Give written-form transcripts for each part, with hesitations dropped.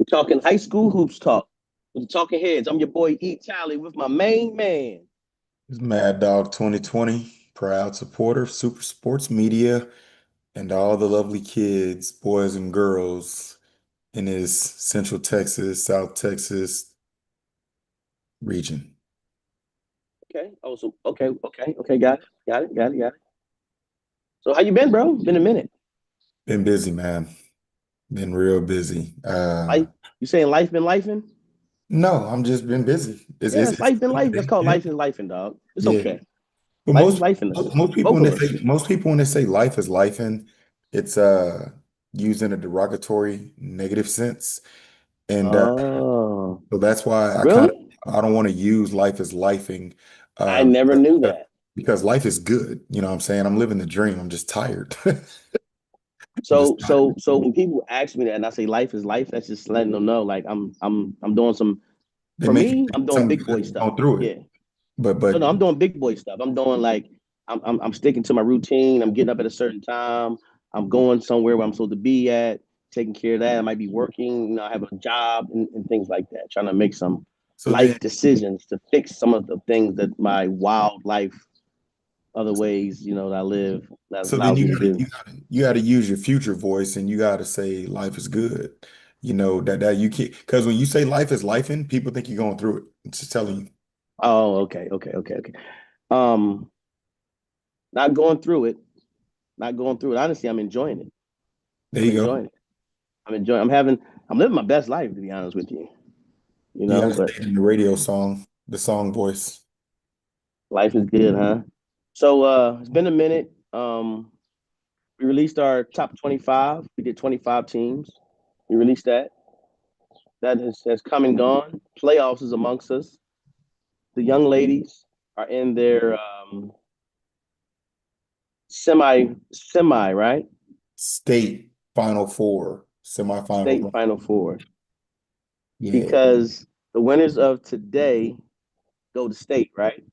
Talking high school hoops talk with the talking heads. I'm your boy E Tally with my main man. It's Mad Dog 2020, proud supporter of Super Sports Media and all the lovely kids, boys and girls in his Central Texas, South Texas region. Okay. Oh, so okay. Got it. So how you been, bro? Been a minute. Been busy, man. Been real busy. Life. You saying life been lifing? No, I'm just been busy. Yeah, it's life been life. That's called Yeah, life is lifing, dog. It's yeah. okay. But Life is lifing us. most people Both when of they us. say most people when they say life is life, and it's used in a derogatory negative sense. And Oh, so that's why really? I don't want to use life as lifing I uh never knew because that. because life is good. You know what I'm saying? I'm living the dream. I'm just tired. I'm So just so tired. so when people ask me that and I say life is life, that's just letting them know like I'm doing some They for make you me, think I'm doing something big boy good stuff. going through it. Yeah. But No, I'm doing big boy stuff. I'm doing like I'm sticking to my routine. I'm getting up at a certain time. I'm going somewhere where I'm supposed to be at, taking care of that. I might be working, I have a job and things like that, trying to make some so then life decisions to fix some of the things that my wild life, other ways, that I live that so then allows me to do. you gotta use your future voice and you gotta say life is good. You know that you can't because when you say life is life in, people think you're going through it. I'm just telling you. Oh, okay. Um, not going through it, not going through it. Honestly, I'm enjoying it. There I'm you go. enjoying it. I'm living my best life, to be honest with you. You gotta But stay in the radio song, the song voice. life is good, huh? So it's been a minute. We released our top 25. We did 25 teams. We released that. Has come and gone. Playoffs is amongst us. The young ladies are in their semi, right? State Final Four, semifinal State run. final four. Yeah, Because the winners of today go to state, right?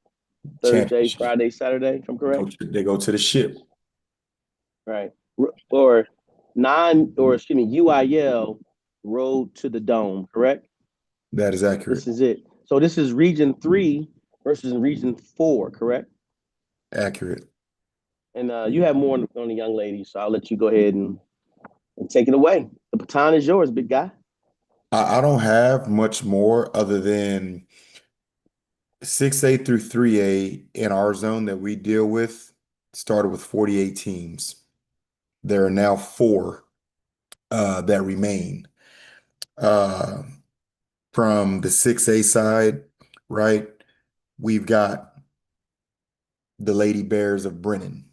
Thursday, championship. Friday, Saturday, if I'm correct. They go to the ship. Right. Or nine, or excuse me, UIL Road to the Dome, correct? That is This accurate. is it. So this is Region 3 versus Region 4, correct? Accurate. And you have more on the young lady, so I'll let you go ahead and take it away. The baton is yours, big guy. I don't have much more other than 6A through 3A in our zone that we deal with started with 48 teams. There are now four that remain. Uh, from the 6A side, right? We've got the Lady Bears of Brennan.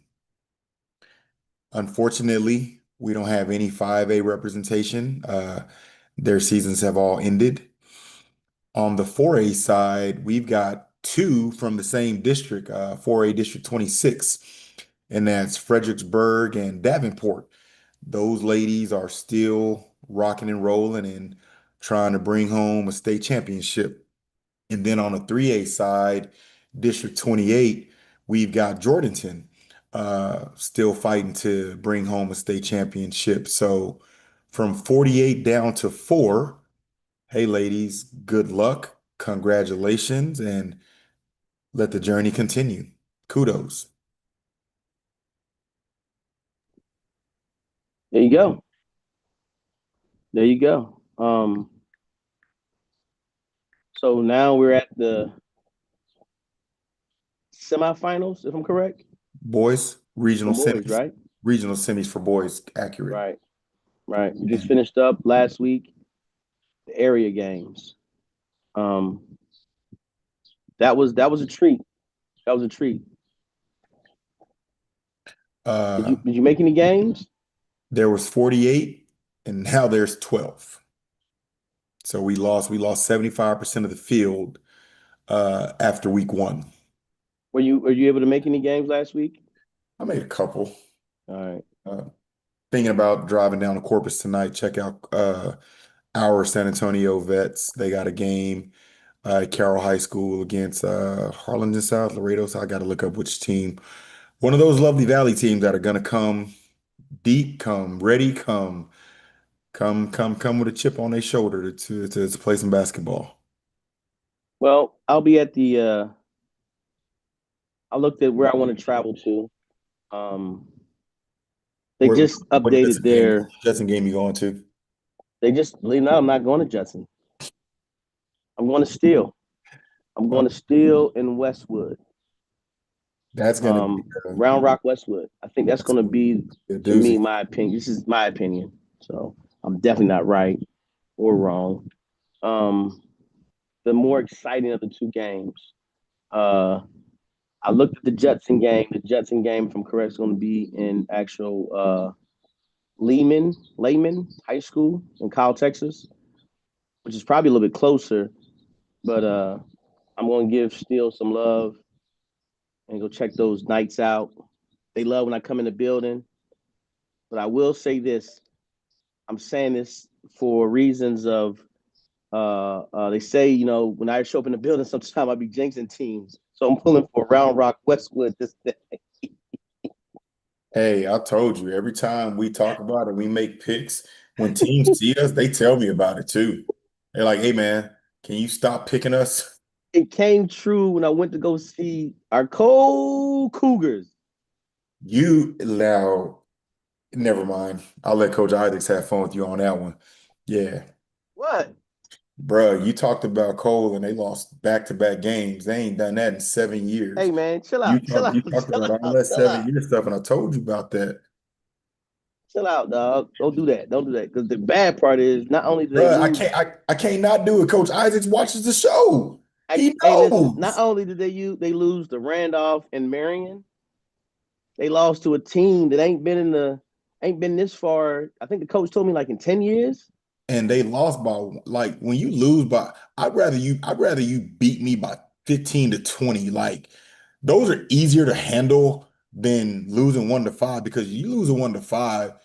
Unfortunately, we don't have any 5A representation. Their seasons have all ended. On the 4A side, we've got two from the same district, 4A District 26, and that's Fredericksburg and Davenport. Those ladies are still rocking and rolling and trying to bring home a state championship. And then on the 3A side, District 28, we've got Jordanton still fighting to bring home a state championship. So from 48 down to four, hey, ladies, good luck, congratulations, and let the journey continue. Kudos. There you go. There you go. So now we're at the semifinals, if I'm correct, Boys, for boys, right? regional semis for boys, accurate. Right, right. We just And finished up last week the area games. Um, that was a treat. That was a treat. Did uh, you make any games? there was 48, and now there's 12. So we lost 75% of the field after week one. Were you able to make any games last week? I made a couple. All right. Uh, Thinking about driving down to Corpus tonight, check out our San Antonio Vets. They got a game at Carroll High School against Harlingen South, Laredo. So I got to look up which team. One of those Lovely Valley teams that are going to come deep, come ready, come come with a chip on their shoulder to play some basketball. Well, I'll be at the. I looked at where I want to travel to. Um, they Where just what updated their. Jetson game you going to? They just believe it or not, I'm not going to Judson. I'm going to Steel. I'm Oh, going to Steel in Westwood. that's gonna be Round Rock Westwood. I think that's that's going to gonna be, be a to me, doozy. my opinion. This is my opinion. So I'm definitely not right or wrong. Um, the more exciting of the two games. Uh, I looked at the Jetson game. The Jetson game, if I'm correct, is going to be in actual Lehman High School in Kyle, Texas, which is probably a little bit closer. But I'm going to give Steele some love and go check those Knights out. They love when I come in the building. But I will say this: I'm saying this for reasons of they say, when I show up in the building, sometimes I'll be jinxing teams. So I'm pulling for Round Rock Westwood this day. Hey, I told you, every time we talk about it, we make picks. When teams see us, they tell me about it too. They're like, "Hey, man, can you stop picking us?" It came true when I went to go see our cold Cougars. You now, never mind. I'll let Coach Isaacs have fun with you on that one. Yeah, What? bruh, you talked about Cole and they lost back-to-back games. They ain't done that in 7 years. Hey man, chill out, chill You out, talked chill about all out, that chill 7 year stuff, and I told you about that. chill out, dog. Don't do that. Don't do that. Because the bad part is not only do they Bruh, lose, I can't not do it. Coach Isaacs watches the show. He hey, listen, not knows. only did they lose to Randolph and Marion, they lost to a team that ain't been this far. I think the coach told me like in 10 years. And they lost by like when you lose by I'd rather you beat me by 15 to 20. Like those are easier to handle than losing 1-5 because you lose a 1-5,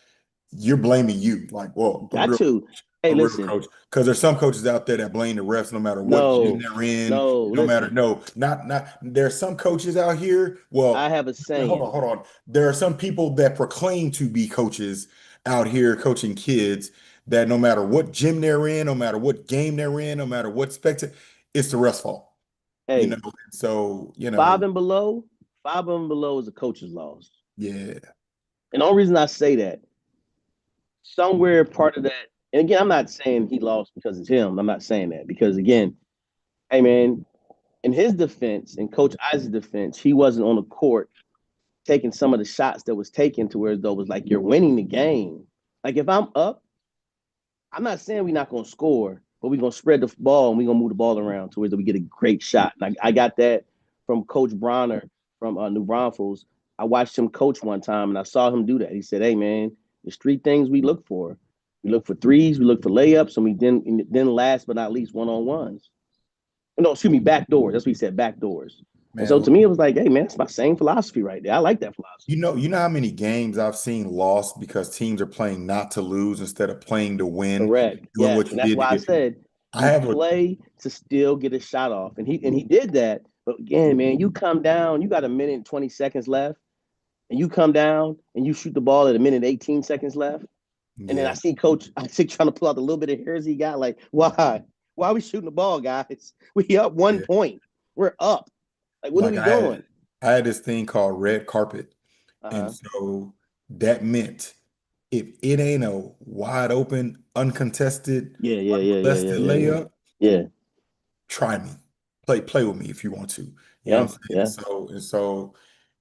you're blaming you. Like, well, Got to. Hey, a real listen, coach. Because there's some coaches out there that blame the refs no matter what gym no, they're in, no, no matter listen. no, not there's some coaches out here. I Well, have a saying. hold on. There are some people that proclaim to be coaches out here coaching kids that no matter what gym they're in, no matter what game they're in, no matter what spectator, it's the refs' fault. You know, Hey, so five and below, five and below is a coach's loss. yeah. And the only reason I say that, somewhere part of that, and again, I'm not saying he lost because it's him. I'm not saying that because again, hey man, in his defense, in Coach Isaac's defense, he wasn't on the court taking some of the shots that was taken to where though it was like you're winning the game. Like if I'm up, I'm not saying we're not gonna score, but we're gonna spread the ball and we're gonna move the ball around to where we get a great shot. And I got that from Coach Bronner from New Braunfels. I watched him coach one time and I saw him do that. He said, "Hey man, there's three things we look for. We look for threes, we look for layups, and then last but not least one on ones. No, excuse me, back doors. That's what he said, back doors. And so Man, to me, it was like, hey man, that's my same philosophy right there. I like that philosophy. you know how many games I've seen lost because teams are playing not to lose instead of playing to win, Correct. doing Yes, what and you that's did to why I get. said I you have a play to still get a shot off, and he did that. But again, man, you come down, you got a minute and 20 seconds left, and you come down and you shoot the ball at a minute 18 seconds left, and then yeah, I see trying to pull out the little bit of hairs he got. Like, why are we shooting the ball, guys? We up one yeah. point. We're up. Like, what are Like we doing? I had this thing called red carpet. Uh And huh. so that meant if it ain't a wide open, uncontested, Yeah, yeah, yeah, yeah, yeah, unmolested yeah, yeah. layup, Yeah, try me. Play with me if you want to. You know yeah, what I'm saying? yeah. You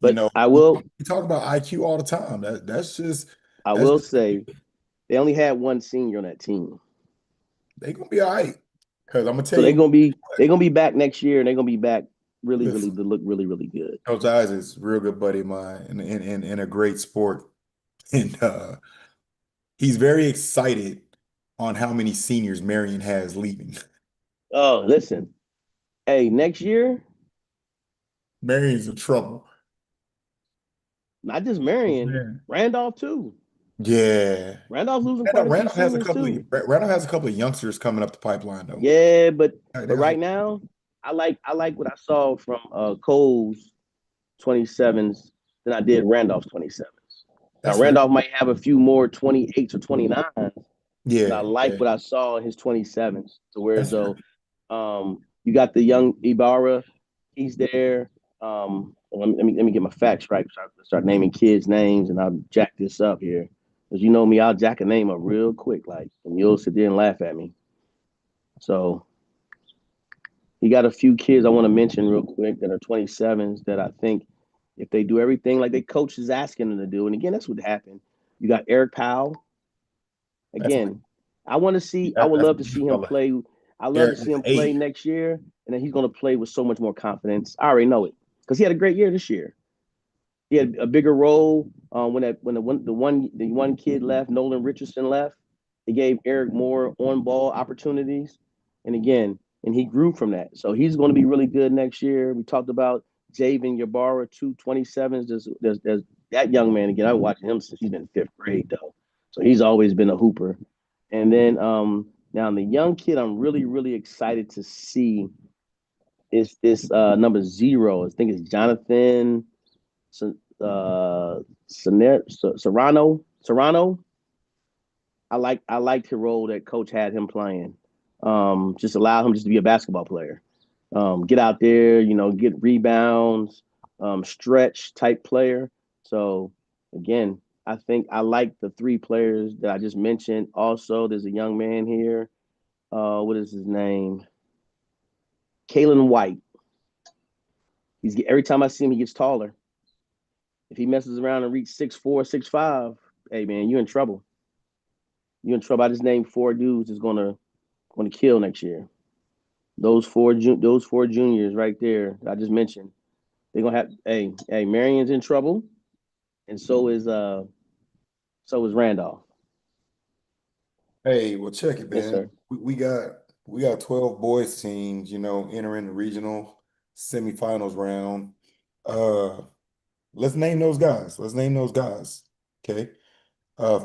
But know, we talk about IQ all the time. I That's will just say they only had one senior on that team. they gonna be all right. Because I'm gonna tell So you they're what, gonna be back next year, and they're gonna be back really, really listen, to look really, really good. Coach Eyes is a real good buddy of mine in a great sport. And he's very excited on how many seniors Marion has leaving. Oh, listen, hey, next year, Marion's in trouble. not just Marion, Man. Randolph too. Yeah. Randolph's losing quite a few seniors too. Randall has a couple of youngsters coming up the pipeline though. Yeah, They but have right now, I like what I saw from Cole's 27s than I did Randolph's 27s. Now that's fair. Randolph might have a few more 28s or 29s, But I Yeah, like yeah. what I saw in his 27s. To whereas That's fair. though, you got the young Ibarra, he's there. Let me get my facts right. Start naming kids' names, and I'll jack this up here. Because you know me, I'll jack a name up real quick, like, and you'll sit there and laugh at me. So you got a few kids I want to mention real quick that are 27s that I think if they do everything like their coach is asking them to do, and again, that's what happened. You got Eric Powell. That's my Again, I want to see. I would that's love my to see him fella. play. I love to Eric see with him play eight. next year, and then he's going to play with so much more confidence. I already know it because he had a great year this year. He had a bigger role when the one kid left, Nolan Richardson left. It gave Eric more on ball opportunities, and again, and he grew from that. So he's going to be really good next year. We talked about Javen Yabara, 227s. There's that young man again. I've been watching him since he's been in fifth grade though, so he's always been a hooper. And then now the young kid I'm really excited to see is this number zero. I think it's Jonathan uh, Serrano. Serrano. I liked the role that coach had him playing. Just allow him just to be a basketball player. Get out there, get rebounds, stretch type player. So again, I think I like the three players that I just mentioned. Also, there's a young man here. What is his name? Kalen White. Every time I see him, he gets taller. If he messes around and reach 6'4", 6'5", hey man, you're in trouble. You're in trouble. I just named four dudes that's gonna kill next year. Those four juniors right there I just mentioned. They're gonna have. Hey, Marion's in trouble, and so is Randolph. Hey, well, check it, Yes, man. sir. We got 12 boys teams, entering the regional semifinals round. Uh, let's name those guys. Let's name those guys. Okay.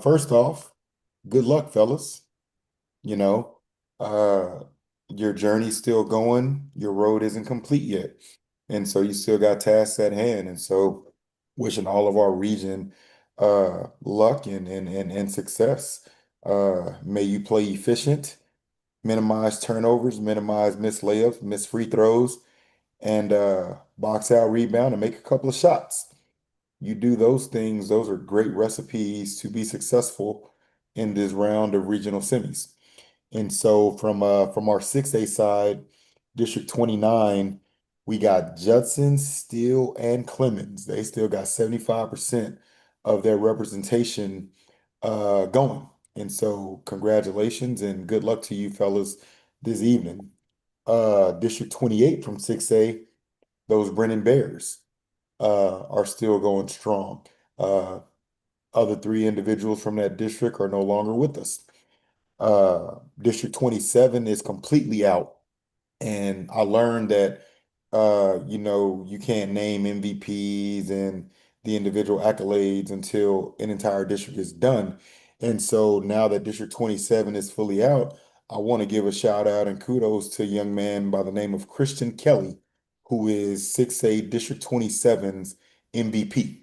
First off, good luck, fellas. You know, uh, your journey's still going. Your road isn't complete yet. And so you still got tasks at hand. And so wishing all of our region luck and success. May you play efficient, minimize turnovers, minimize missed layups, missed free throws, and box out rebound and make a couple of shots. You do those things, those are great recipes to be successful in this round of regional semis. And so from our 6A side, District 29, we got Judson, Steele, and Clemens. They still got 75% of their representation going. And so congratulations and good luck to you fellas this evening. District 28 from 6A, those Brennan Bears are still going strong. Uh, other three individuals from that district are no longer with us. District 27 is completely out. And I learned that, you can't name MVPs and the individual accolades until an entire district is done. And so now that District 27 is fully out, I want to give a shout out and kudos to a young man by the name of Christian Kelly, who is 6A District 27's MVP.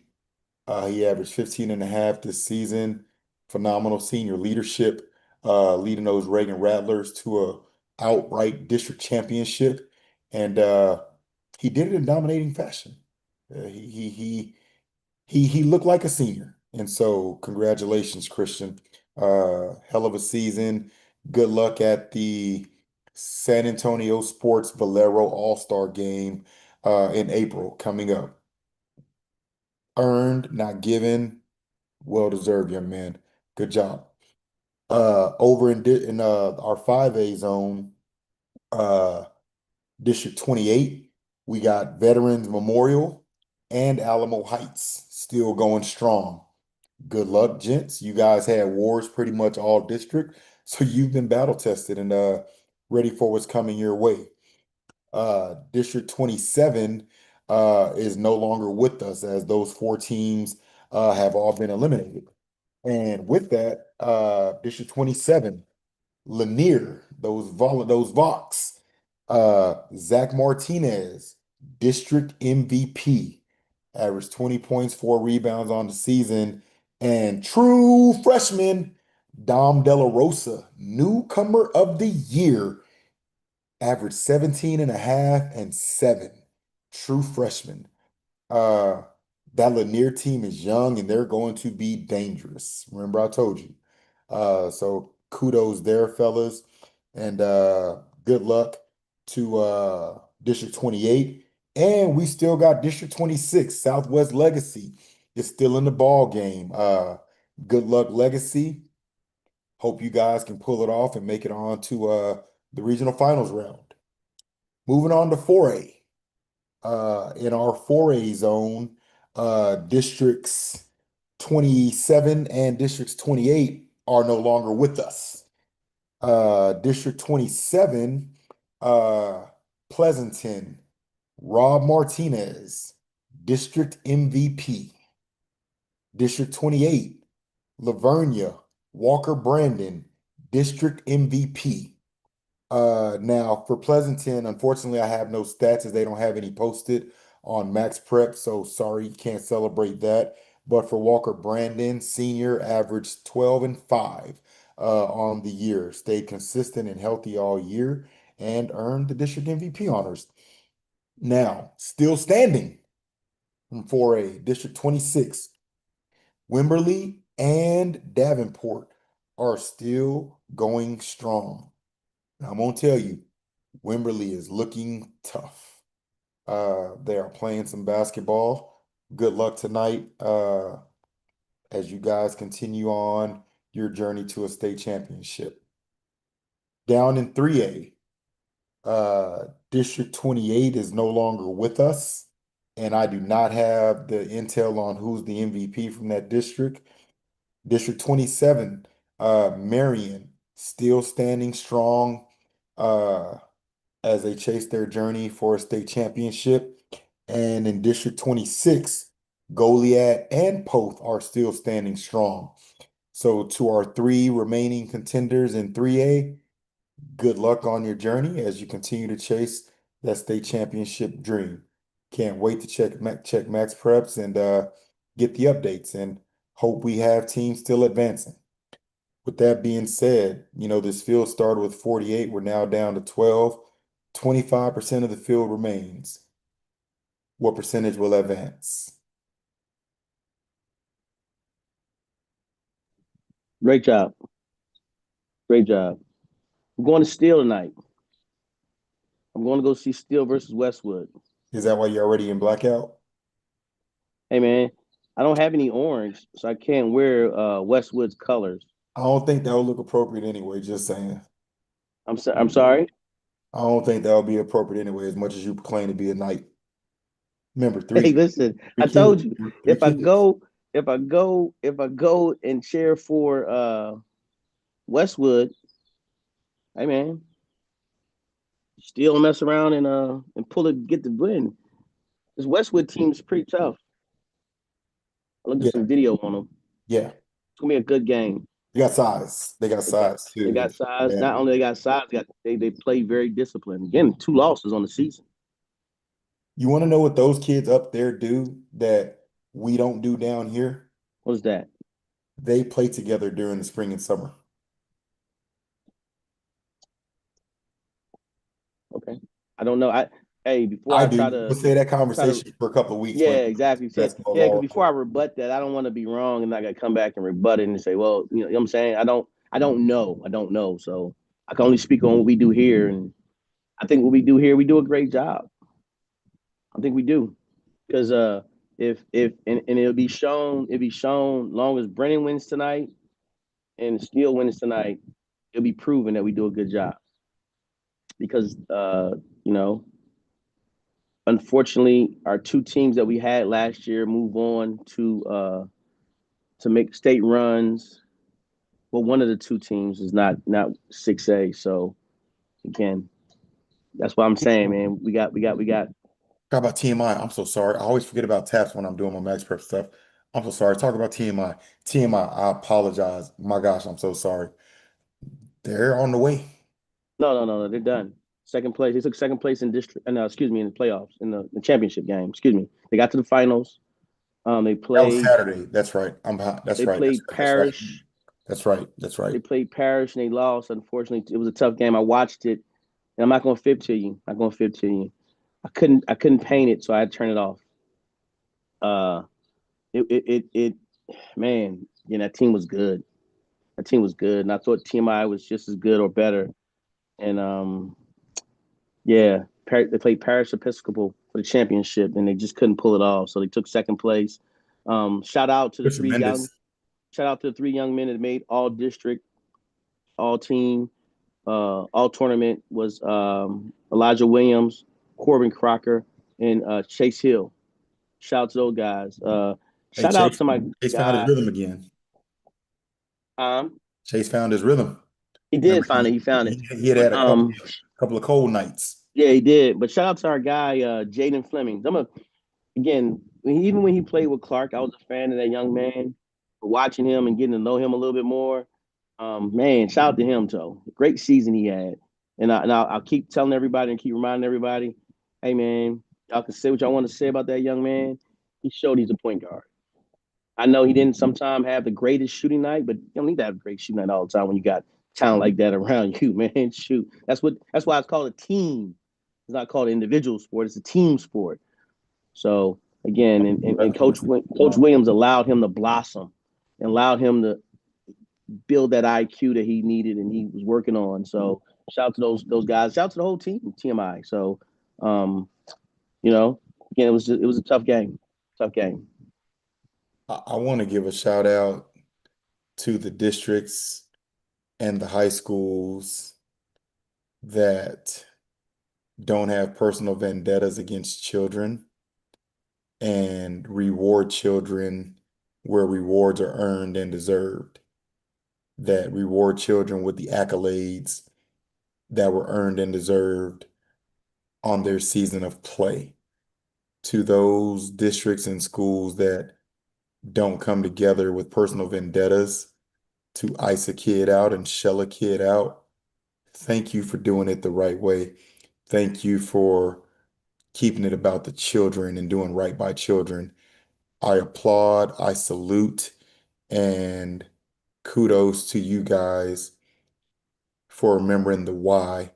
He averaged 15 and a half this season. Phenomenal senior leadership, leading those Reagan Rattlers to a outright district championship. And he did it in dominating fashion. He looked like a senior. And so congratulations, Christian. Hell of a season. Good luck at the San Antonio Sports Valero All-Star Game in April coming up. Earned, not given. Well deserved, young man. Good job. Over in our 5A zone, uh, District 28, we got Veterans Memorial and Alamo Heights still going strong. Good luck, gents. You guys had wars pretty much all district, so you've been battle tested and ready for what's coming your way. District 27 is no longer with us as those four teams have all been eliminated. And with that, District 27, Lanier, those Vox, Zach Martinez, District MVP, averaged 20 points, 4 rebounds on the season, and true freshman Dom De La Rosa, newcomer of the year, averaged 17 and a half and 7. True freshman. Uh, that Lanier team is young and they're going to be dangerous. Remember, I told you. So kudos there, fellas, and good luck to District 28. And we still got District 26. Southwest Legacy is still in the ball game. Good luck, Legacy. Hope you guys can pull it off and make it on to the regional finals round. Moving on to 4A. In our 4A zone, districts 27 and districts 28 are no longer with us. District 27, uh, Pleasanton, Rob Martinez, District MVP. District 28, Lavernia, Walker Brandon, District MVP. Now for Pleasanton, unfortunately, I have no stats as they don't have any posted on Max Prep, so sorry, can't celebrate that. But for Walker Brandon, senior averaged 12 and 5 on the year, stayed consistent and healthy all year, and earned the district MVP honors. Now, still standing from 4A, District 26, Wimberley and Davenport are still going strong. Now, I'm gonna tell you, Wimberley is looking tough. They are playing some basketball. Good luck tonight as you guys continue on your journey to a state championship. Down in 3A, District 28 is no longer with us, and I do not have the intel on who's the MVP from that district. District 27, Marion, still standing strong. As they chase their journey for a state championship. And in District 26, Goliad and Poth are still standing strong. So to our three remaining contenders in 3A, good luck on your journey as you continue to chase that state championship dream. Can't wait to check Max Preps and get the updates and hope we have teams still advancing. With that being said, this field started with 48. We're now down to 12. 25% of the field remains. What percentage will advance? Great job. Great job. I'm going to Steel tonight. I'm going to go see Steel versus Westwood. Is that why you're already in blackout? Hey man, I don't have any orange, so I can't wear Westwood's colors. I don't think that would look appropriate anyway, just saying. I'm sorry. I don't think that would be appropriate anyway, as much as you claim to be a knight. Remember, Hey, three, listen, three I told kids, you three kids. if I go and cheer for Westwood, hey man, still mess around and pull it, get the win. This Westwood team is pretty tough. I looked at Yeah, some video on them. yeah. It's gonna be a good game. They got size. They got They got size they too. got size. Yeah. Not only they got size, they play very disciplined. Again, 2 losses on the season. You want to know what those kids up there do that we don't do down here? What is that? They play together during the spring and summer. Okay. I don't know. Before I I try do. to We'll say that try to conversation for a couple of weeks when yeah, exactly. See, basketball's yeah, because all before over. I rebut that, I don't want to be wrong and I gotta come back and rebut it and say, well, you know what I'm saying? I don't know. I don't know. So I can only speak on what we do here. And I think what we do here, we do a great job. I think we do. Because if and it'll be shown long as Brennan wins tonight and Steele wins tonight, it'll be proven that we do a good job. Because you know, unfortunately, our 2 teams that we had last year move on to make state runs. Well, one of the 2 teams is not 6A. So again, that's what I'm saying, man. We got. Talk about TMI. I'm so sorry. I always forget about TAPS when I'm doing my Max Prep stuff. I'm so sorry. Talk about TMI. TMI, I apologize. My gosh, I'm so sorry. They're on the way. No. They're done. Second place. They took second place in district. No, excuse me, in the playoffs in the championship game. Excuse me. They got to the finals. They That was played. Saturday. That's right. That's They right. That's played right. That's right. Parish. That's right. That's They right. played Parish and they lost. Unfortunately, it was a tough game. I watched it, and I'm not gonna fib to you. I'm not gonna fib to you. I couldn't paint it, so I had to turn it off. Uh, it man, that team was good. That team was good, and I thought TMI was just as good or better. And yeah, they played Parish Episcopal for the championship, and they just couldn't pull it off. So they took second place. Shout out to the It's three young, tremendous. shout out to the three young men that made all district, all team, all tournament was Elijah Williams, Corbin Crocker, and Chase Hill. Shout out to those guys. Hey, Shout out to my Chase found his guy. rhythm again. Um, Chase found his rhythm. he did Remember, find it. He found it. he had But had a couple of cold nights. yeah, he did. But shout out to our guy Jaden Fleming. Again, even when he played with Clark, I was a fan of that young man. Watching him and getting to know him a little bit more, man, shout out to him, Joe. Great season he had. And I'll keep telling everybody and keep reminding everybody, hey, man, y'all can say what y'all want to say about that young man. He showed he's a point guard. I know he didn't sometimes have the greatest shooting night, but you don't need to have a great shooting night all the time when you got talent like that around you, man. Shoot. That's why it's called a team. It's not called an individual sport, it's a team sport. So again, and Coach Williams allowed him to blossom and allowed him to build that IQ that he needed and he was working on. So shout out to those guys. Shout out to the whole team, TMI. So um, again, it was a tough game. Tough game. I want to give a shout out to the districts and the high schools that don't have personal vendettas against children and reward children where rewards are earned and deserved, that reward children with the accolades that were earned and deserved on their season of play. To those districts and schools that don't come together with personal vendettas to ice a kid out and shell a kid out, thank you for doing it the right way. Thank you for keeping it about the children and doing right by children. I applaud, I salute, and kudos to you guys for remembering the why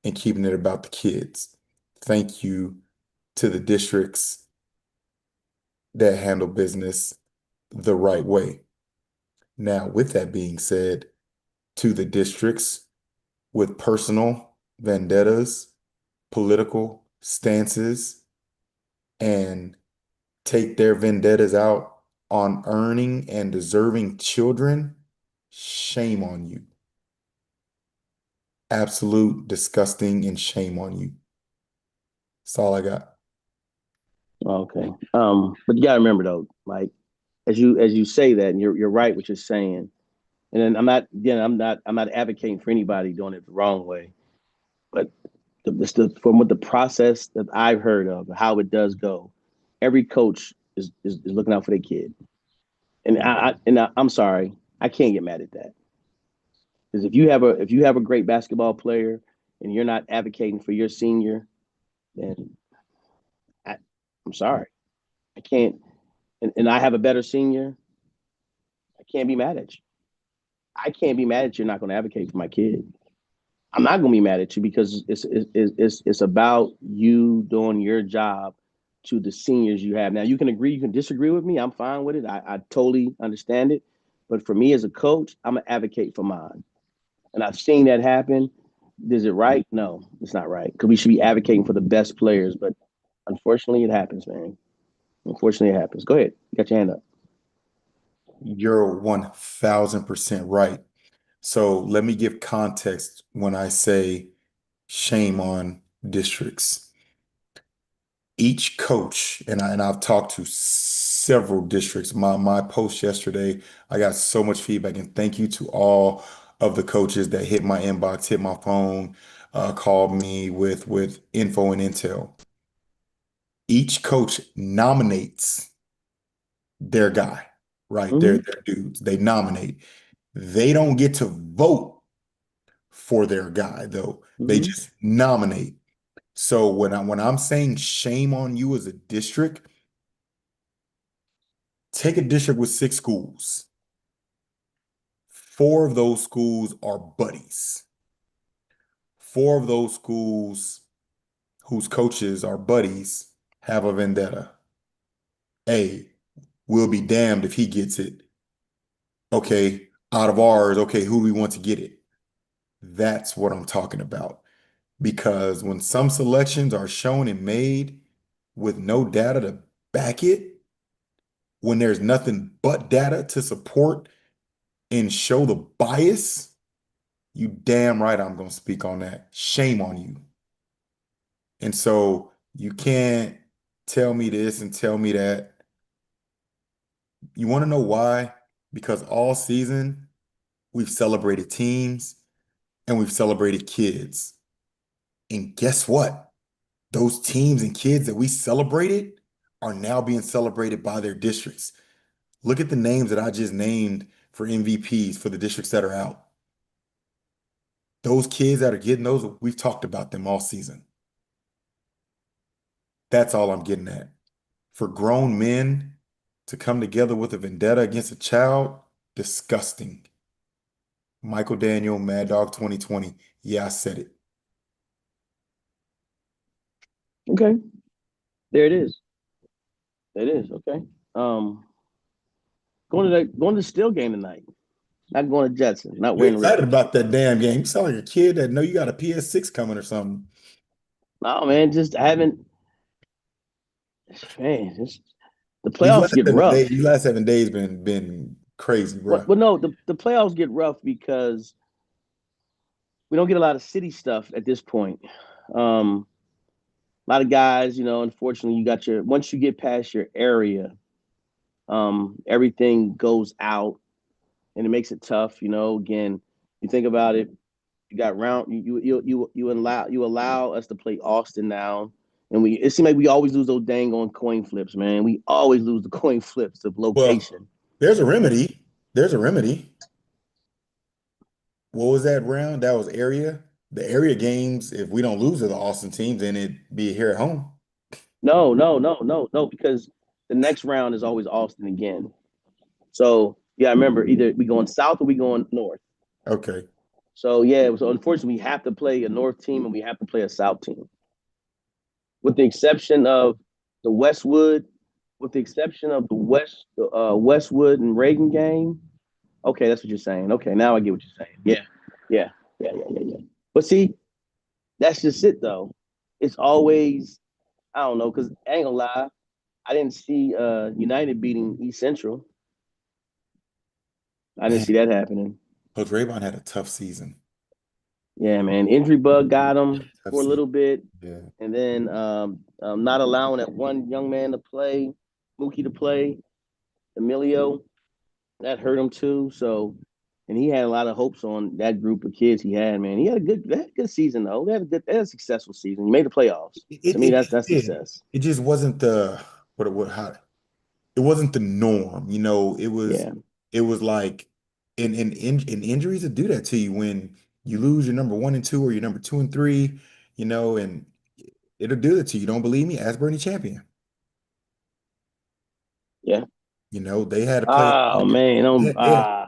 and keeping it about the kids. Thank you to the districts that handle business the right way. Now, with that being said, to the districts with personal vendettas, political stances, and take their vendettas out on earning and deserving children, shame on you. Absolute disgusting and shame on you. That's all I got. Okay. But you gotta remember though, like as you say that, and you're right what you're saying. And then I'm not advocating for anybody doing it the wrong way. But from what the process that I've heard of, how it does go, every coach is looking out for their kid. And I'm sorry, I can't get mad at that. Because if you have a great basketball player and you're not advocating for your senior, then I, I'm sorry. I can't and I have a better senior, I can't be mad at you. I can't be mad at you. You're not going to advocate for my kid. I'm not going to be mad at you because it's about you doing your job to the seniors you have. Now you can agree, you can disagree with me. I'm fine with it. I totally understand it. But for me as a coach, I'm gonna advocate for mine, and I've seen that happen. Is it right? No, it's not right because we should be advocating for the best players. But unfortunately, it happens, man. Unfortunately, it happens. Go ahead. You got your hand up. You're 1000% right. So let me give context when I say shame on districts. Each coach, and I've talked to several districts. My post yesterday, I got so much feedback, and thank you to all of the coaches that hit my inbox, hit my phone, called me with info and intel. Each coach nominates their guy, right? Mm-hmm. Their dudes. They nominate. They don't get to vote for their guy though. They Mm-hmm. just nominate. So when I'm saying shame on you as a district, take a district with 6 schools. 4 of those schools are buddies. 4 of those schools whose coaches are buddies have a vendetta. Hey, we'll be damned if he gets it. Okay, out of ours, okay, who do we want to get it? That's what I'm talking about. Because when some selections are shown and made with no data to back it, when there's nothing but data to support and show the bias, you damn right I'm going to speak on that. Shame on you. And so you can't tell me this and tell me that. You want to know why? Because all season we've celebrated teams and we've celebrated kids. And guess what? Those teams and kids that we celebrated are now being celebrated by their districts. Look at the names that I just named for MVPs for the districts that are out. Those kids that are getting those, we've talked about them all season. That's all I'm getting at. For grown men to come together with a vendetta against a child, disgusting. Michael Daniel, Mad Dog 2020. Yeah, I said it. Okay. There it is. It is. Okay. Going to the Steel game tonight. Not going to Jetson. Not You're wearing red. excited about that damn game. You sound like a kid that know you got a PS6 coming or something. No, man, just I haven't. Man, the These playoffs last get 7 days, rough. these last 7 days been crazy, bro. Well, no, the playoffs get rough because we don't get a lot of city stuff at this point. A lot of guys, unfortunately, you got once you get past your area, everything goes out and it makes it tough. Again, you think about it, you got round you allow us to play Austin now. And it seems like we always lose those dang on coin flips, man. We always lose the coin flips of Well, location. there's a remedy. There's a remedy. What was that round? That was area. The area games, if we don't lose to the Austin teams, then it'd be here at home. No, no, no, no, no, because the next round is always Austin again. So yeah, I remember either we going south or we going north. Okay. So yeah, so unfortunately we have to play a north team and we have to play a south team. With the exception of the Westwood, with the exception of the Westwood and Reagan game. Okay, that's what you're saying. Okay, now I get what you're saying. Yeah, yeah, yeah, yeah, yeah, yeah. But see, that's just it though. It's always I don't know because I ain't gonna lie, I didn't see United beating East Central. I didn't Man, see that happening. Coach Raybon had a tough season. Yeah, man. Injury bug got him Tough for a season. little bit, Yeah. and then not allowing that one young man to play, Mookie to play, Emilio, that hurt him too. So, and he had a lot of hopes on that group of kids he had. Man, he had a good season though. They had a successful season. He made the playoffs. To me, that's Did. success. It just wasn't the what how it wasn't the norm. Yeah, It was like in injuries to do that to you when you lose your number 1 and 2 or your number 2 and 3, and it'll do that to you. Don't believe me? Ask Bernie Champion. yeah. They had to play Oh man,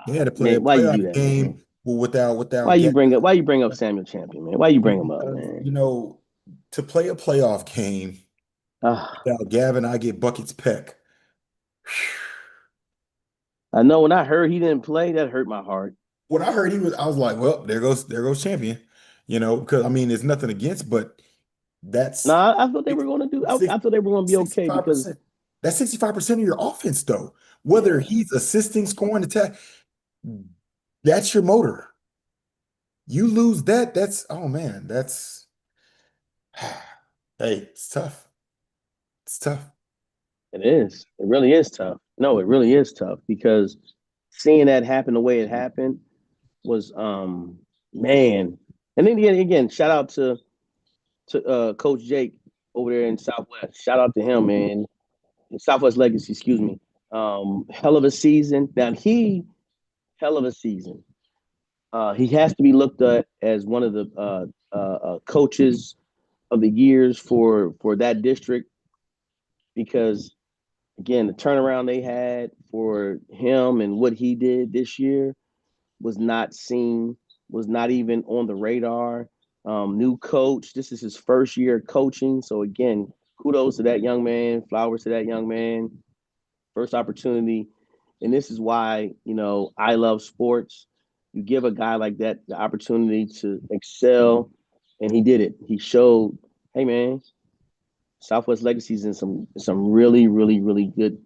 they had to play a man, why you do playoff that, man? game without getting Why you bring up Samuel Champion, man? Why you bring him up, because man? to play a playoff game Ah, without Gavin, I get buckets peck. I know when I heard he didn't play, that hurt my heart. When I heard I was like, well, there goes champion. Because I mean, it's nothing against, but No, that's I thought they were going to do. I thought they were going to be okay because 65%. That's 65% of your offense, though. Whether yeah, he's assisting, scoring, attack, that's your motor. You lose that, oh man, hey, it's tough. It's tough. it is. It really is tough. No, it really is tough because seeing that happen the way it happened was man. And then again, shout out to Coach Jake over there in Southwest. Shout out to him, man. Southwest Legacy, excuse me. Hell of a season. Now hell of a season. He has to be looked at as one of the coaches of the years for that district because again the turnaround they had for him and what he did this year was not seen, was not even on the radar. New coach. This is his first year coaching. So again, kudos to that young man. Flowers to that young man. First opportunity. And this is why, I love sports. You give a guy like that the opportunity to excel, and he did it. He showed, hey man, Southwest Legacy's in some really, really, really good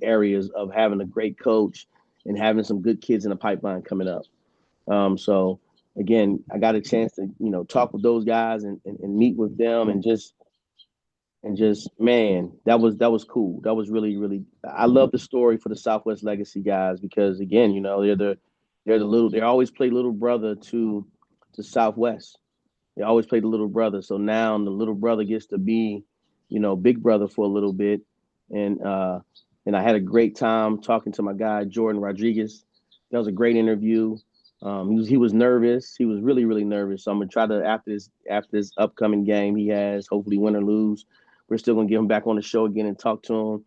areas of having a great coach and having some good kids in the pipeline coming up. So again, I got a chance to, talk with those guys and meet with them and just man, that was cool. That was really, really I love the story for the Southwest Legacy guys because again, they always play little brother to Southwest. They always play the little brother. So now the little brother gets to be, big brother for a little bit. And I had a great time talking to my guy Jordan Rodriguez. That was a great interview. He was nervous. He was really, really nervous. So I'm gonna try to after this upcoming game he has, hopefully win or lose, we're still gonna get him back on the show again and talk to him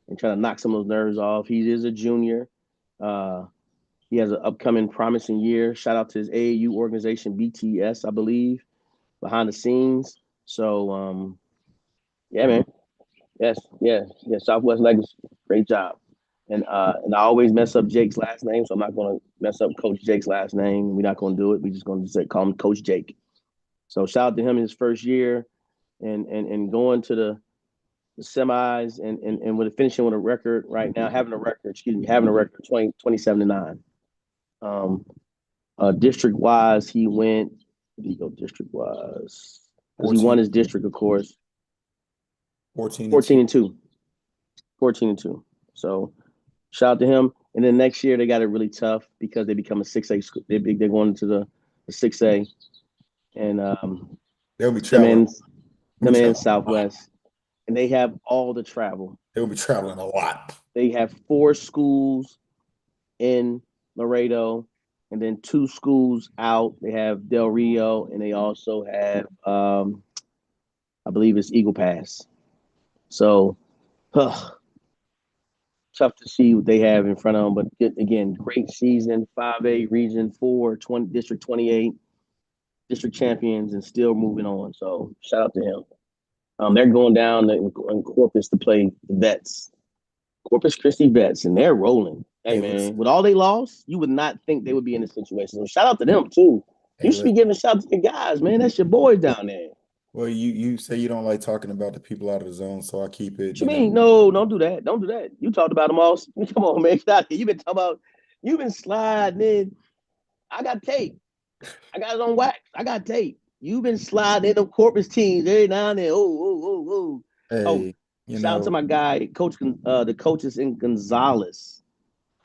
and try to knock some of those nerves off. He is a junior. He has an upcoming promising year. Shout out to his AAU organization, BTS, I believe, behind the scenes. So, yeah, man. Yes, yeah. Southwest Legacy, great job. And I always mess up Jake's last name, so I'm not gonna mess up Coach Jake's last name. We're not gonna do it. We're just gonna call him Coach Jake. So shout out to him in his first year and going to the semis and with finishing with a record right now, having a record 27-9. District wise, he went. Did he go district wise? Because he won his district, of course. 14 and 2. 14 and 2. So shout out to him. And then next year they got it really tough because they become a 6A school. They're going into the 6A. And they'll be traveling. Them in Southwest. And they have all the travel. They'll be traveling a lot. They have 4 schools in Laredo and then 2 schools out. They have Del Rio and they also have I believe it's Eagle Pass. So tough to see what they have in front of them. But again, great season, 5A, Region 4, District 28, district champions, and still moving on. So shout out to him. They're going down in Corpus to play the Vets, Corpus Christi Vets, and they're rolling. Hey, man, with all they lost, you would not think they would be in this situation. So shout out to them, too. You should be giving a shout out to your guys, man. That's your boys down there. Well, you say you don't like talking about the people out of the zone, so I keep it. What you mean? No, don't do that. Don't do that. You talked about them all. Come on, man. You've been sliding in. I got tape. I got it on wax. I got tape. You've been sliding in them Corpus teams every now and then. Hey, shout out to my guy, the coaches in Gonzales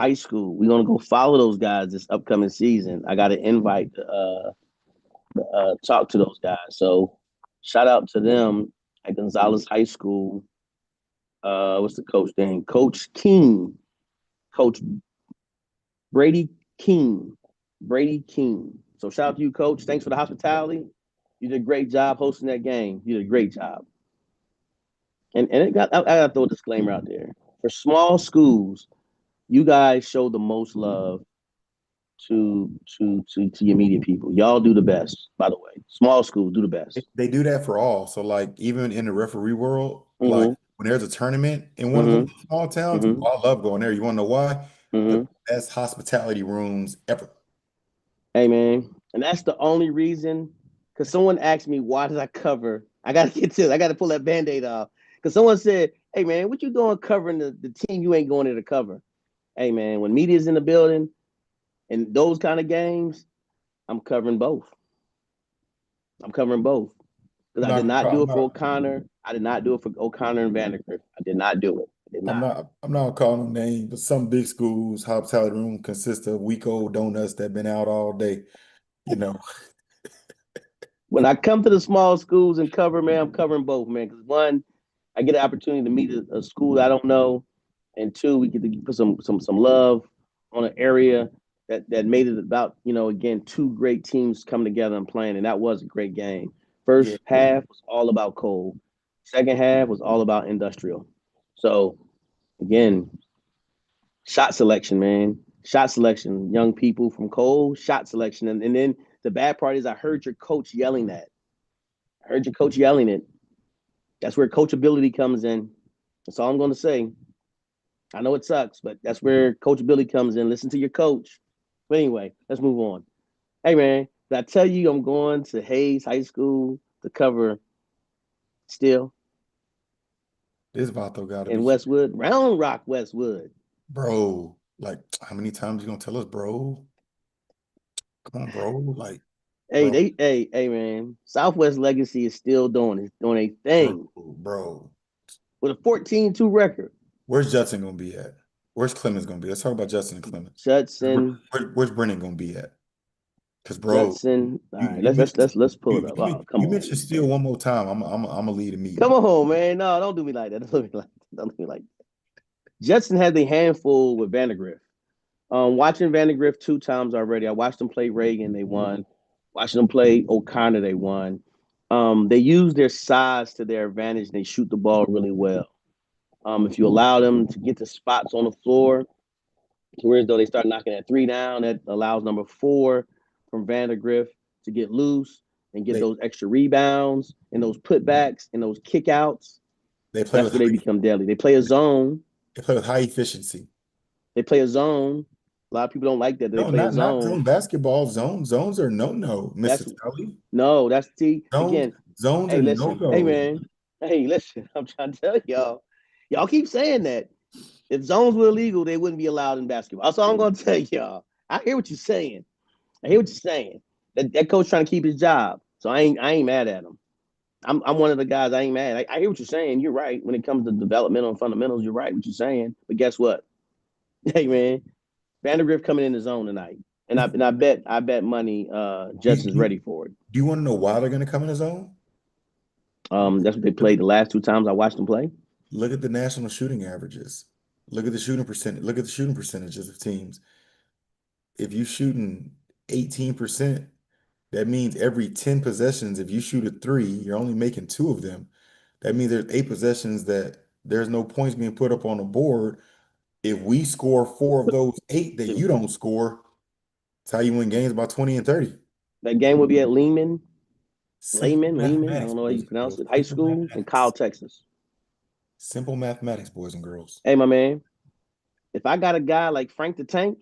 High School. We're gonna go follow those guys this upcoming season. I got an invite to talk to those guys. So shout out to them at Gonzales High School. What's the coach name? Coach King. Coach Brady King. So shout out to you, Coach. Thanks for the hospitality. You did a great job hosting that game. You did a great job. And I got to throw a disclaimer out there. For small schools, you guys show the most love to your media people. Y'all do the best, by the way. Small schools do the best. They do that for all. So like even in the referee world, like when there's a tournament in one of those small towns, I love going there. You want to know why? The best hospitality rooms ever. Hey man, and that's the only reason. Because someone asked me, why did I cover? I got to get to it. I got to pull that Band-Aid off. Because someone said, hey, man, what you doing covering the team you ain't going there to cover? Hey, man, when media's in the building and those kind of games, I'm covering both. Because I did not do it for O'Connor. I did not do it for O'Connor and Vandergrift. I did not do it. I'm not calling them names, but some big schools' hospitality room consists of week-old donuts that been out all day, When I come to the small schools and cover, man, I'm covering both, man. Because one, I get an opportunity to meet a school I don't know, and two, we get to put some love on an area that made it about, again, 2 great teams coming together and playing, and that was a great game. First half was all about Cole. Second half was all about Industrial. So, again, shot selection, man. Shot selection, young people from Cole, shot selection. And then the bad part is I heard your coach yelling that. I heard your coach yelling it. That's where coachability comes in. That's all I'm going to say. I know it sucks, but that's where coachability comes in. Listen to your coach. But anyway, let's move on. Hey, man, did I tell you I'm going to Hayes High School to cover still This Vato got to in be, Westwood? Round Rock, Westwood. bro. Like, how many times you gonna tell us, bro? Come on, bro. Like, bro, Hey, man. Southwest Legacy is still doing a bro, thing bro. with a 14-2 record. Where's Judson gonna be at? Where's Clemens gonna be? Let's talk about Justin and Clemens. Judson, Where's Brennan gonna be at? Because, bro, Judson. All you right, you mentioned let's pull it up. Oh, come you on, mentioned Steele one more time. I'm gonna lead a come meeting. on, man. No, don't do me like that. Don't do me like that. Don't do me like that. Judson had a handful with Vandergrift. Watching Vandergrift 2 times already. I watched them play Reagan, they won. Watching them play O'Connor, they won. They use their size to their advantage. They shoot the ball really well. If you allow them to get to spots on the floor, whereas though they start knocking that three down, that allows number 4 from Vandergrift to get loose and get They those extra rebounds and those putbacks and those kickouts. they play That's with where they become deadly. They play a zone. high efficiency. They play a zone. A lot of people don't like that. They No, play a not zone. zone basketball. Zones are no, Mr. That's Tully. no, that's T Zones again. zones Hey, are no listen. Hey, go. man. Hey, listen. I'm trying to tell y'all. Y'all keep saying that. If zones were illegal, they wouldn't be allowed in basketball. That's all I'm gonna tell y'all. I hear what you're saying. I hear what you're saying. That coach trying to keep his job. So I ain't mad at him. I'm one of the guys. I ain't mad. I hear what you're saying. You're right. When it comes to developmental and fundamentals, you're right what you're saying. But guess what? Hey, man, Vandergrift coming in the zone tonight. And I bet money Do Judson's you, ready for it. do you want to know why they're going to come in the zone? That's what they Look played the last 2 times I watched them play. look at the national shooting averages. Look at the shooting percent. Look at the shooting percentages of teams. If you shooting 18%, that means every 10 possessions, if you shoot a three, you're only making two of them. That means there's 8 possessions that there's no points being put up on the board. If we score four of those eight that you don't score, it's how you win games by 20 and 30. That game will be at Lehman, Simple Lehman. I mathematics, don't know how boys you and pronounce girls. it. High Simple school in Kyle, mathematics. Texas. Simple mathematics, boys and girls. Hey, my man, if I got a guy like Frank the Tank,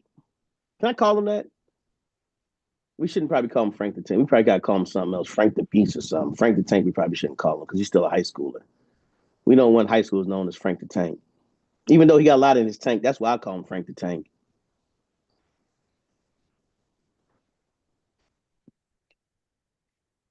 can I call him that? We shouldn't probably call him Frank the Tank. We probably got to call him something else, Frank the Beast or something. Frank the Tank, we probably shouldn't call him because he's still a high schooler. We know one high school is known as Frank the Tank. Even though he got a lot in his tank, that's why I call him Frank the Tank.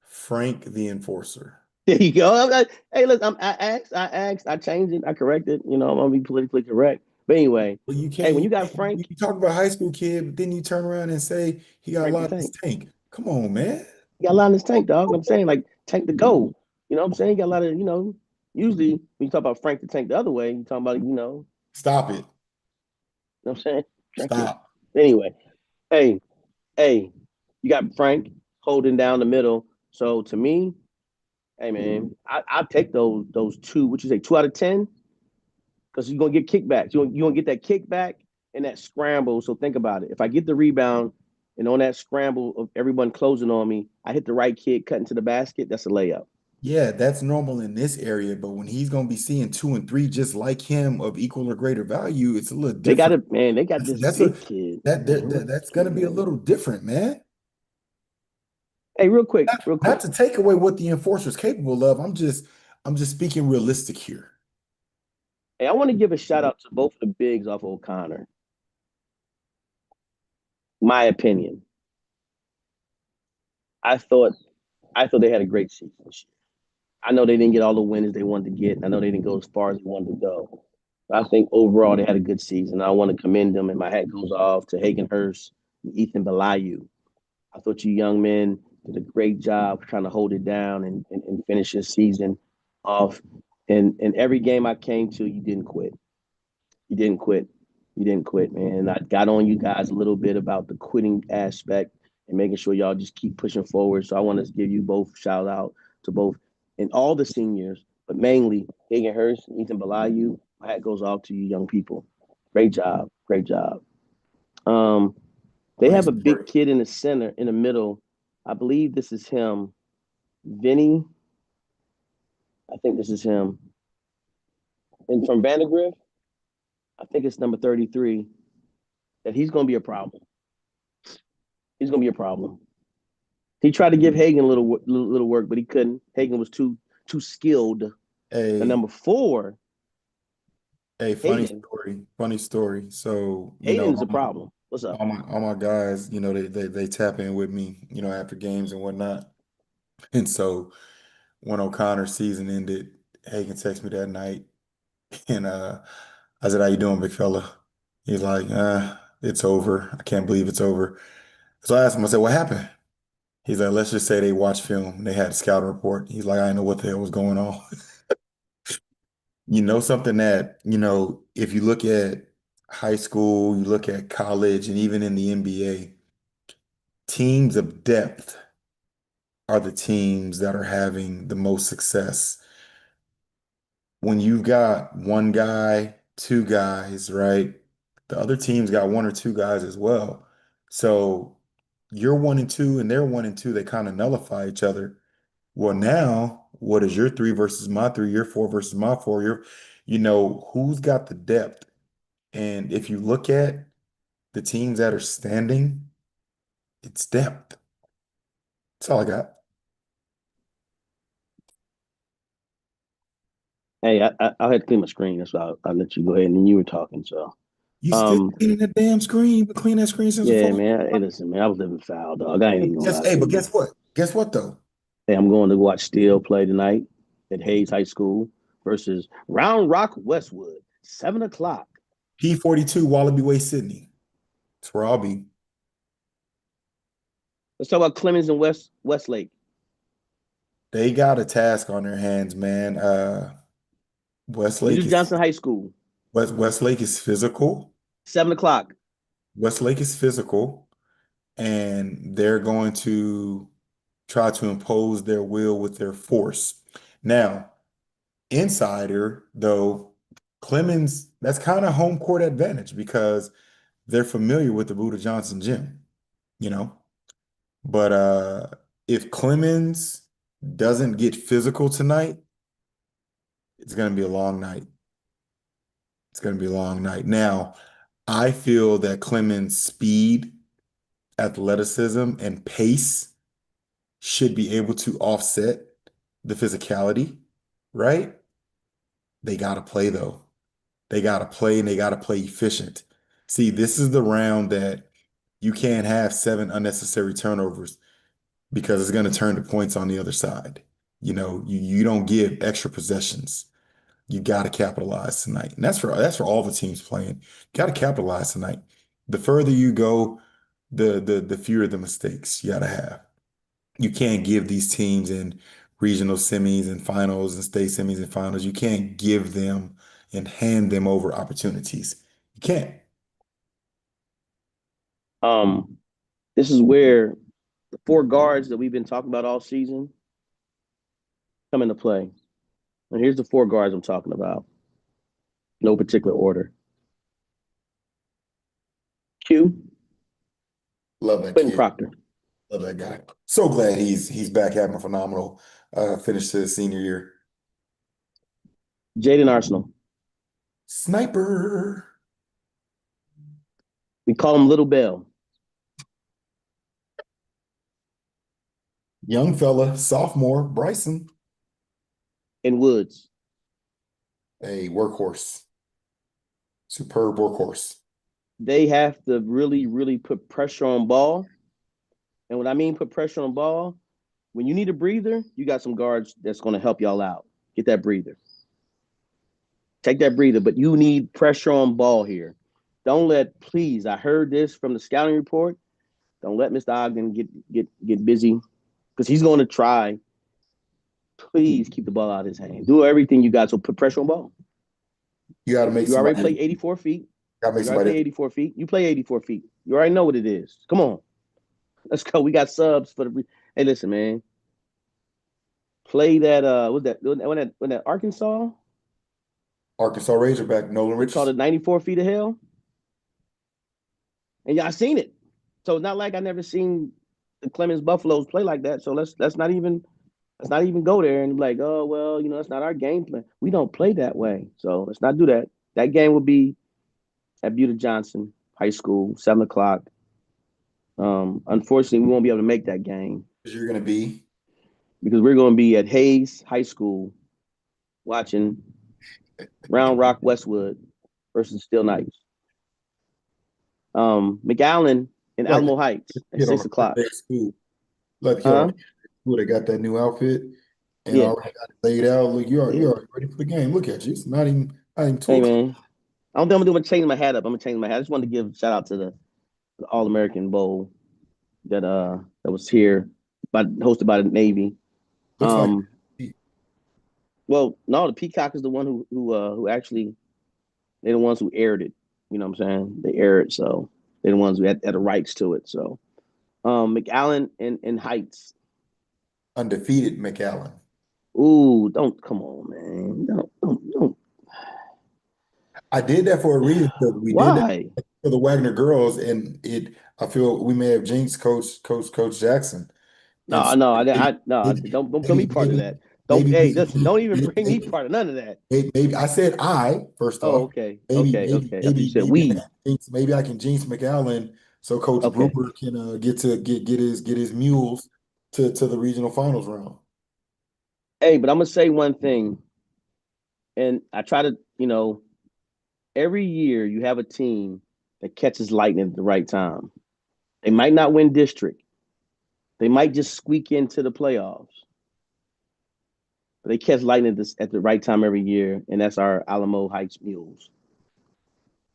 Frank the Enforcer. There you go. Hey, look, I changed it, I corrected. I'm gonna be politically correct. But anyway, Well, you hey, can't, when you you got can't, Frank, you talk about high school kid, but then you turn around and say he got a Frank the lot in his Tank, tank. Come on, man. he got a lot in his tank, dog. I'm saying like tank the go. You know what I'm saying? He got a lot of, usually when you talk about Frank the Tank the other way, you talking about, Stop it. what I'm saying? Drink it. Stop. Anyway, hey, hey, you got Frank holding down the middle. So to me, hey man, I'll take those two. What you say, 2 out of 10? Because you're gonna get kickbacks. You're gonna get that kickback and that scramble. So think about it. If I get the rebound and on that scramble of everyone closing on me, I hit the right kick, cut into the basket. That's a layup. Yeah, that's normal in this area, but when he's going to be seeing two and three just like him of equal or greater value, it's a little They got different. it, man. They got That's this that's a big kid, that, that, man. that that's going to be a little different, man. Hey, real quick, Not, real not quick. to take away what the enforcer's capable of. I'm just speaking realistic here. Hey, I want to give a shout out to both of the bigs off O'Connor. My opinion. I thought I thought they had a great season this year. I know they didn't get all the wins they wanted to get. I know they didn't go as far as they wanted to go. But I think overall they had a good season. I want to commend them, and my hat goes off to Hagen Hurst and Ethan Belayu. I thought you young men did a great job trying to hold it down and finish this season off. And every game I came to, you didn't quit. You didn't quit. You didn't quit, man. I got on you guys a little bit about the quitting aspect and making sure y'all just keep pushing forward. So I want to give you both shout out to both and all the seniors, but mainly Hagen Hurst and Ethan Belayu. My hat goes off to you young people. Great job. Great job. Um, they Funny have a big story. kid in the center, in the middle. I believe this is him, Vinny. I think this is him. And from Vandegrift, I think it's number 33. That he's going to be a problem. He's going to be a problem. He tried to give Hagan little work, but he couldn't. Hagan was too skilled. And Hey, number 4, hey, funny Hayden. story. Funny story. So, Hayden is a problem. What's up? all my guys, they tap in with me, after games and whatnot. And so when O'Connor's season ended, Hagan texted me that night, and I said, "How you doing, big fella?" He's like, it's over. I can't believe it's over." So I asked him, I said, "What happened?" He's like, "Let's just say they watched film. They had a scouting report." He's like, "I didn't know what the hell was going on." Something that, if you look at high school, you look at college, and even in the NBA, teams of depth are the teams that are having the most success. When you've got one guy, two guys, right? The other team's got one or two guys as well. So you're 1 and 2 and they're 1 and 2. They kind of nullify each other. Well, now, what is your three versus my three? Your four versus my four? Who's got the depth? And if you look at the teams that are standing, it's depth. That's all I got. Hey, I had to clean my screen. That's why I'll let you go ahead. And then you were talking. So, You still um, cleaning that damn screen. You've been cleaning that screen since the yeah, fourth man. Hey, quarter. listen, man. I was living foul, dog. I ain't even gonna lie But to you. guess what? Guess what though? Hey, I'm going to watch Steel play tonight at Hayes High School versus Round Rock Westwood, 7 o'clock. P42 Wallaby Way, Sydney. That's where I'll be. Let's talk about Clemens and Westlake. They got a task on their hands, man. Westlake Andrews is Johnson High School, Westlake is physical. 7 o'clock. Westlake is physical, and they're going to try to impose their will with their force. Now, insider though, Clemens, that's kind of home court advantage because they're familiar with the Buda Johnson gym, you know. But if Clemens doesn't get physical tonight, it's going to be a long night. It's going to be a long night. Now, I feel that Clemens' speed, athleticism, and pace should be able to offset the physicality, right? They got to play though. They got to play and they got to play efficient. See, this is the round that you can't have 7 unnecessary turnovers because it's going to turn to points on the other side. You don't give extra possessions. You got to capitalize tonight. And that's for all the teams playing. You got to capitalize tonight. The further you go, the fewer the mistakes you got to have. You can't give these teams in regional semis and finals and state semis and finals, you can't give them and hand them over opportunities. You can't. Um, this is where the 4 guards that we've been talking about all season come into play. And here's the 4 guards I'm talking about. No particular order. Q, Love that Quentin kid. Proctor. Love that guy. So glad he's back having a phenomenal finish to his senior year. Jaden Arsenal. Sniper. We call him Little Bell. Young fella, sophomore, Bryson, And Woods. a workhorse. Superb workhorse. They have to really, really put pressure on ball. And what I mean put pressure on ball, when you need a breather, you got some guards that's going to help y'all out. Get that breather. Take that breather, but you need pressure on ball here. Don't let, please, I heard this from the scouting report. Don't let Mr. Ogden get busy because he's going to try. Please keep the ball out of his hand. Do everything you got. So put pressure on ball. You got to make You already somebody. play 84 feet. Got to make You already play somebody. 84 feet. You play 84 feet. You already know what it is. Come on. Let's go. We got subs for the. Hey, listen, man. Play that. What that? When that Arkansas? Arkansas Razorback, Nolan They called Richardson. it 94 feet of hell. and y'all seen it. So it's not like I never seen the Clemens Buffaloes play like that. So let's not even go there and be like, oh well, that's not our game plan. We don't play that way. So let's not do that. That game will be at Buda Johnson High School, 7 o'clock. Unfortunately, we won't be able to make that game Because you're gonna be because we're going to be at Hayes High School watching Round Rock Westwood versus Steel Knights. McAllen in like Alamo Heights at kid on six the first o'clock. day of school. Like the kid on Huh? the school that got that new outfit and Yeah. already got it laid out. Look, you're Yeah. already ready for the game. Look at you. It's not even two Hey o'clock. man. I don't think I'm gonna change my hat up. I'm gonna change my hat. I just wanted to give a shout out to the All American Bowl that was here, hosted by the Navy. Looks like Um, well, no, the Peacock is the one who actually they're the ones who aired it. You know what I'm saying? They air it, so they're the ones who had the rights to it. So McAllen and Heights. undefeated McAllen. Ooh, don't come on, man. Don't. I did that for a reason because we did that Why? for the Wagner girls, and I feel we may have jinxed Coach Jackson. And No, so no, no, maybe don't be maybe part of maybe that. Don't. maybe Hey, we listen, don't even bring me maybe, part of none of that. maybe I said I first Oh, off. okay, Maybe okay, maybe okay. That's what you maybe said. maybe I We. can maybe I can jinx McAllen so Coach Okay. Brewer can get his mules to the regional finals round. Hey, but I'm gonna say one thing, and I try to, every year you have a team that catches lightning at the right time. They might not win district. They might just squeak into the playoffs. But they catch lightning at the right time every year, and that's our Alamo Heights Mules.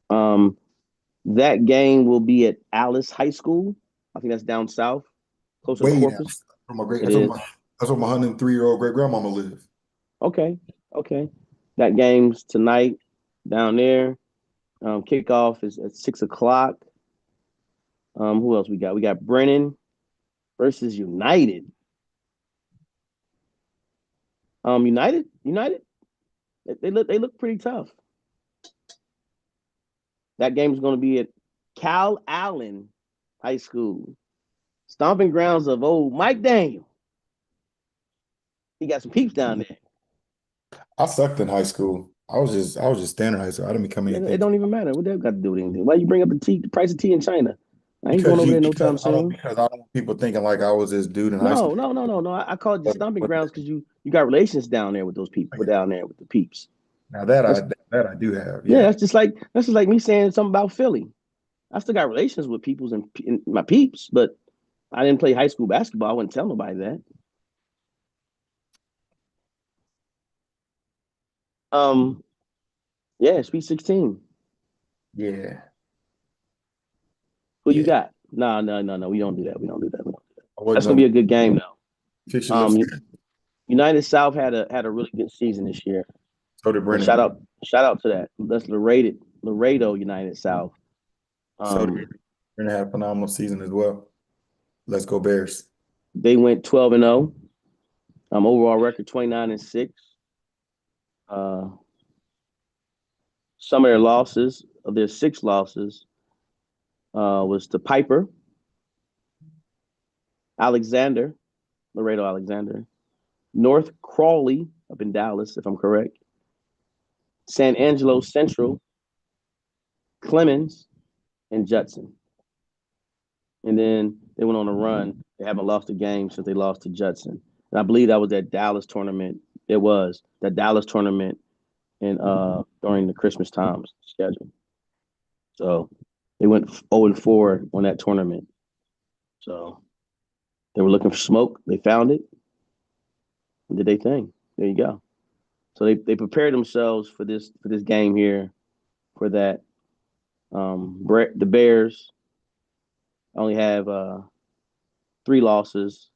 Um, that game will be at Alice High School. I think that's down south, closer to Way down Corpus. from my great It is. that's where my 103-year-old great grandmama lives. Okay. Okay. That game's tonight down there. Kickoff is at 6 o'clock. Who else we got? We got Brennan versus United. United, they look pretty tough. That game's going to be at Cal Allen High School, stomping grounds of old Mike Daniel. He got some peeps down there. I sucked in high school. I was just standard high school. I didn't become It anything don't even matter what that got to do with anything. Why you bring up the price of tea in China? I ain't going because over you there no time soon. because I don't want people thinking like I was this dude in high school. No, no, no, no, no. I call it the But, stomping but grounds because you got relations down there with those people down there with the peeps. now that I That's that I do have, Yeah, yeah. that's just like me saying something about Philly. I still got relations with peoples and my peeps, but I didn't play high school basketball. I wouldn't tell nobody that. Um, yeah, Sweet 16. Yeah, Who you yeah. got? No, no, no, no. We don't do that. We don't do that. I wasn't That's gonna be gonna a good game though. fix your lips. Um, United South had a really good season this year. So did And Brennan. shout out to that. That's Laredo United South. So did Um, Brennan had a phenomenal season as well. Let's go Bears. they went 12-0. Overall record 29-6. Uh, some of their losses, of their 6 losses, was to Piper, Alexander, Laredo Alexander, North Crawley up in Dallas, if I'm correct, San Angelo Central, Clemens, and Judson. And then they went on a run. They haven't lost a game since they lost to Judson. And I believe that was that Dallas tournament. It was that Dallas tournament in during the Christmas times schedule. So they went 0-4 on that tournament. So they were looking for smoke. They found it and did their thing. There you go. So they prepared themselves for this game here for that. The Bears only have 3 losses.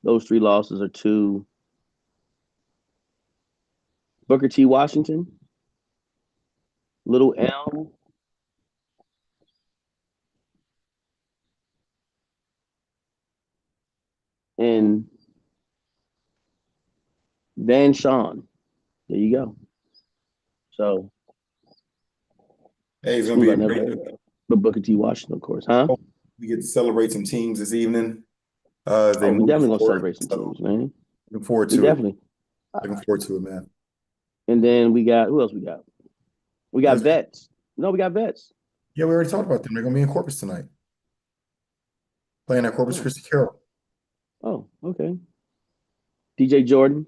Those 3 losses are to Booker T. Washington, Little Elm, and Van Sean. There you go. So Hey, it's gonna School be I a never great. heard of. But Booker T. Washington, of course, huh? We get to celebrate some teams this evening as they Oh, we move definitely gonna forward. celebrate some So teams, man. looking forward We to it. definitely. Looking forward to it, man. And then we got who else we got? We got There's, vets. No, we got vets. yeah, we already talked about them. They're gonna be in Corpus tonight, playing at Corpus Oh, Christi Carroll. okay. DJ Jordan,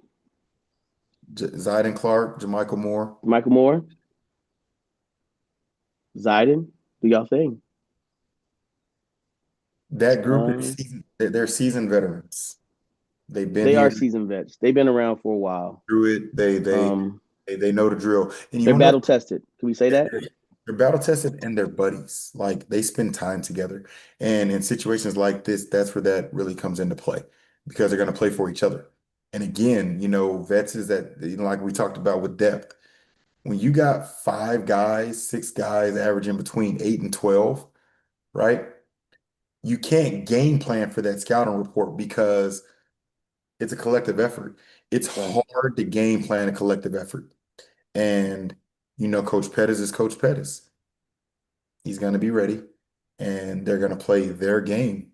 Zyden Clark, Jamichael Moore. Michael Moore, Zayden. Do y'all think? That group is Um, seasoned, they're seasoned veterans. They've been they are here seasoned vets. They've been around for a while. through it. Um, They know the drill. And you they're want to know battle tested. Can we say that? they're battle tested and they're buddies. Like they spend time together. And in situations like this, that's where that really comes into play because they're going to play for each other. And again, vets is that, like we talked about with depth, when you got five guys, six guys averaging between 8 and 12, right? You can't game plan for that scouting report because it's a collective effort. It's Right. hard to game plan a collective effort. And Coach Pettis is Coach Pettis. He's going to be ready and they're going to play their game,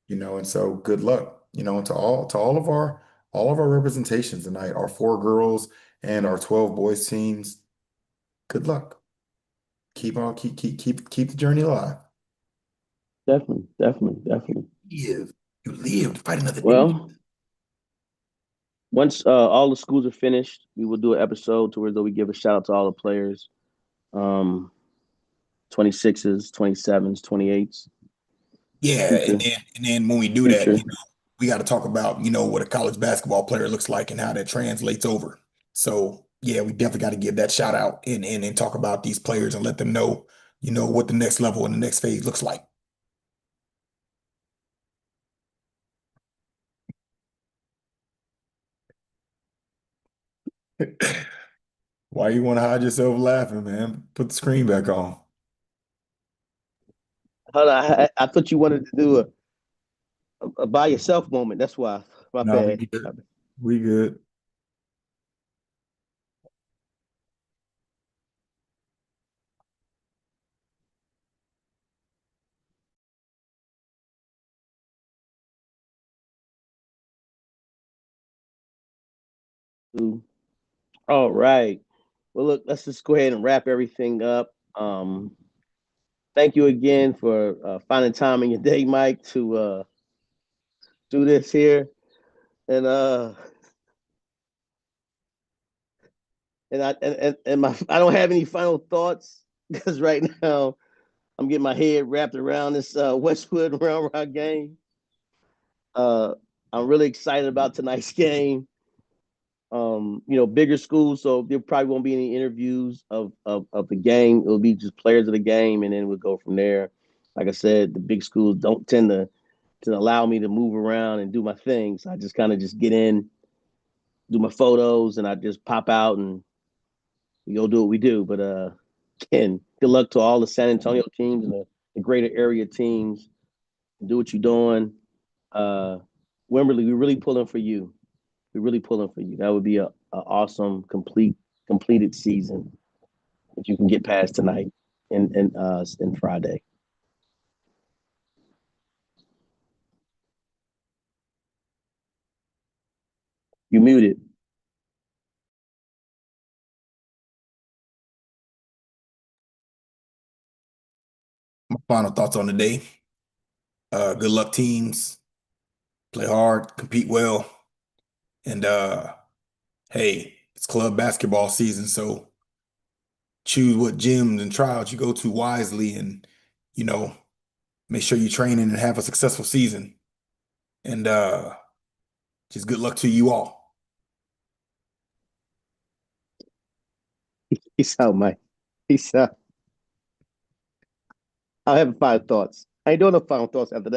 and so good luck, and to all of our representations tonight, our four girls and our 12 boys teams, good luck. Keep the journey alive. Definitely. You live to fight another day. Well, once all the schools are finished, we will do an episode to where though we give a shout out to all the players, um, 26s, 27s, 28s, Yeah, and future then and then when we do that, future. we got to talk about, what a college basketball player looks like and how that translates over. So yeah, we definitely got to give that shout out and talk about these players and let them know, what the next level and the next phase looks like. Why you want to hide yourself laughing, man? Put the screen back on. Hold on, I thought you wanted to do a by yourself moment. That's why. My No, we bad. good. We good. All right. Well, look, let's just go ahead and wrap everything up. Thank you again for finding time in your day, Mike, to do this here. And I don't have any final thoughts because right now I'm getting my head wrapped around this Westwood Round Rock game. Uh, I'm really excited about tonight's game. Bigger schools, so there probably won't be any interviews of the game. It'll be just players of the game, and then we'll go from there. Like I said, the big schools don't tend to allow me to move around and do my things. So I just kind of just get in, do my photos, and I just pop out and we go do what we do. But again, good luck to all the San Antonio teams and the greater area teams. Do what you're doing. Uh, Wimberley, we're really pulling for you. We're really pulling for you. That would be a awesome completed season if you can get past tonight and Friday. You muted. My final thoughts on the day. Good luck, teams. Play hard, compete well, and hey, it's club basketball season, so choose what gyms and tryouts you go to wisely, and you know, make sure you train and have a successful season. And just good luck to you all. Peace out, Mike. Peace out. I'll have final thoughts. I ain't doing no final thoughts after that.